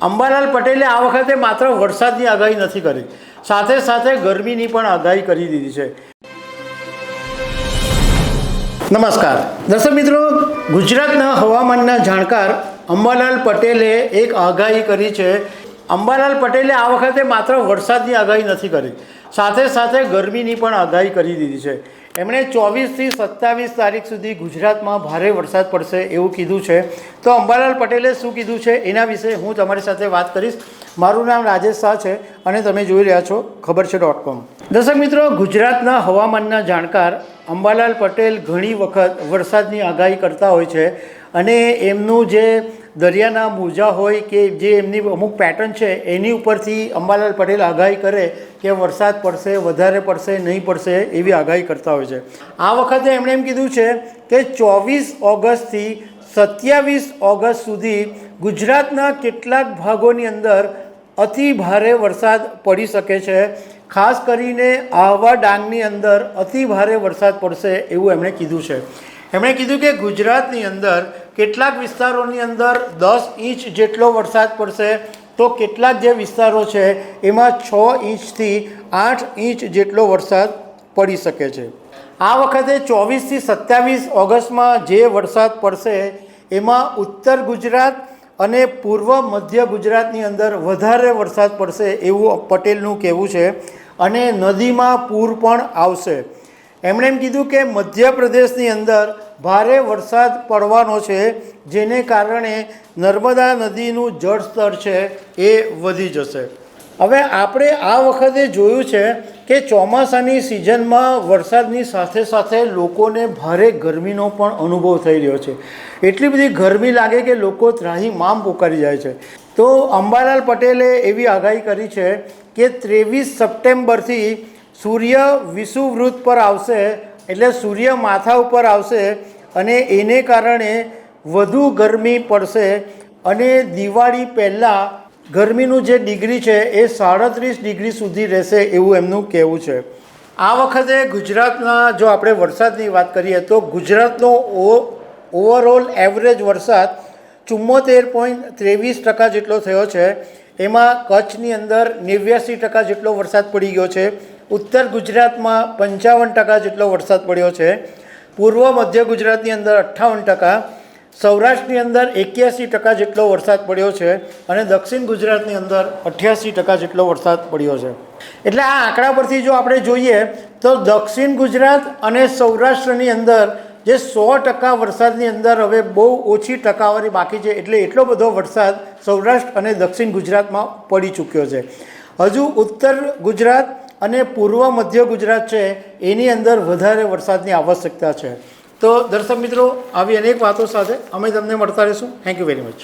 અંબાલાલ પટેલે આ વખતે માત્ર વરસાદની આગાહી નથી કરી, સાથે સાથે ગરમીની પણ આગાહી કરી દીધી છે. નમસ્કાર દર્શક મિત્રો, ગુજરાતના હવામાનના જાણકાર અંબાલાલ પટેલે એક આગાહી કરી છે. અંબાલાલ પટેલે આ વખતે માત્ર વરસાદની આગાહી નથી કરી, સાથે સાથે ગરમીની પણ આગાહી કરી દીધી છે. એમણે 24થી 27 તારીખ સુધી ગુજરાતમાં ભારે વરસાદ પડશે એવું કીધું છે. તો અંબાલાલ પટેલે શું કીધું છે એના વિશે હું તમારી સાથે વાત કરીશ. મારું નામ રાજેશ શાહ છે અને તમે જોઈ રહ્યા છો ખબર છે.com. દર્શક મિત્રો, ગુજરાતના હવામાનના જાણકાર અંબાલાલ પટેલ ઘણી વખત વરસાદની આગાહી કરતા હોય છે અને એમનું જે દરિયાના મોજા હોય કે જે એમની અમુક પેટર્ન છે એની ઉપરથી અંબાલાલ પટેલ આગાહી કરે કે વરસાદ પડશે, વધારે પડશે, નહીં પડશે એવી આગાહી કરતા હોય છે. આ વખતે એમણે એમ કીધું છે કે 24 ઓગસ્ટથી 27 ઓગસ્ટ સુધી ગુજરાતના કેટલાક ભાગોની અંદર અતિ ભારે વરસાદ પડી શકે છે. ખાસ કરીને આહવા ડાંગની અંદર અતિ ભારે વરસાદ પડશે એવું એમણે કીધું છે. એમણે કીધું કે ગુજરાતની અંદર કેટલાક વિસ્તારોની અંદર 10 ઇંચ જેટલો વરસાદ પડશે, તો કેટલાક જે વિસ્તારો છે એમાં 6 ઇંચથી 8 ઇંચ જેટલો વરસાદ પડી શકે છે. આ વખતે 24થી 27 ઓગસ્ટમાં જે વરસાદ પડશે એમાં ઉત્તર ગુજરાત અને પૂર્વ મધ્ય ગુજરાતની અંદર વધારે વરસાદ પડશે એવું પટેલનું કહેવું છે અને નદીમાં પૂર પણ આવશે. એમણે એમ કીધું કે મધ્યપ્રદેશની અંદર ભારે વરસાદ પડવાનો છે, જેને કારણે નર્મદા નદીનું જળસ્તર છે એ વધી જશે. હવે આપણે આ વખતે જોયું છે કે ચોમાસાની સિઝનમાં વરસાદની સાથે સાથે લોકોને ભારે ગરમીનો પણ અનુભવ થઈ રહ્યો છે. એટલી બધી ગરમી લાગે કે લોકો ત્રાહીમામ પોકારી જાય છે. તો અંબાલાલ પટેલે એવી આગાહી કરી છે કે 23 સપ્ટેમ્બરથી સૂર્ય વિષુવવૃત્ત પર આવશે, એટલે સૂર્ય માથા ઉપર આવશે અને એને કારણે વધુ ગરમી પડશે અને દિવાળી પહેલાં ગરમીનું જે ડિગ્રી છે એ 37 ડિગ્રી સુધી રહેશે એવું એમનું કહેવું છે. આ વખતે ગુજરાતના જો આપણે વરસાદની વાત કરીએ તો ગુજરાતનો ઓવરઓલ એવરેજ વરસાદ 74.23% જેટલો થયો છે. એમાં કચ્છની અંદર 89% જેટલો વરસાદ પડી ગયો છે. ઉત્તર ગુજરાતમાં 55% જેટલો વરસાદ પડ્યો છે. પૂર્વ મધ્ય ગુજરાતની અંદર 58%, સૌરાષ્ટ્રની અંદર 81% જેટલો વરસાદ પડ્યો છે અને દક્ષિણ ગુજરાતની અંદર 88% જેટલો વરસાદ પડ્યો છે. એટલે આ આંકડા પરથી જો આપણે જોઈએ તો દક્ષિણ ગુજરાત અને સૌરાષ્ટ્રની અંદર જે 100% વરસાદની અંદર હવે બહુ ઓછી ટકાવારી બાકી છે, એટલે એટલો બધો વરસાદ સૌરાષ્ટ્ર અને દક્ષિણ ગુજરાતમાં પડી ચૂક્યો છે. હજુ ઉત્તર ગુજરાત અને પૂર્વ મધ્ય ગુજરાત છે એની અંદર વધારે વરસાદની આવશ્યકતા છે. તો દર્શક મિત્રો, આવી અનેક વાતો સાથે અમે તમને મળતા રહીશું. Thank you very much.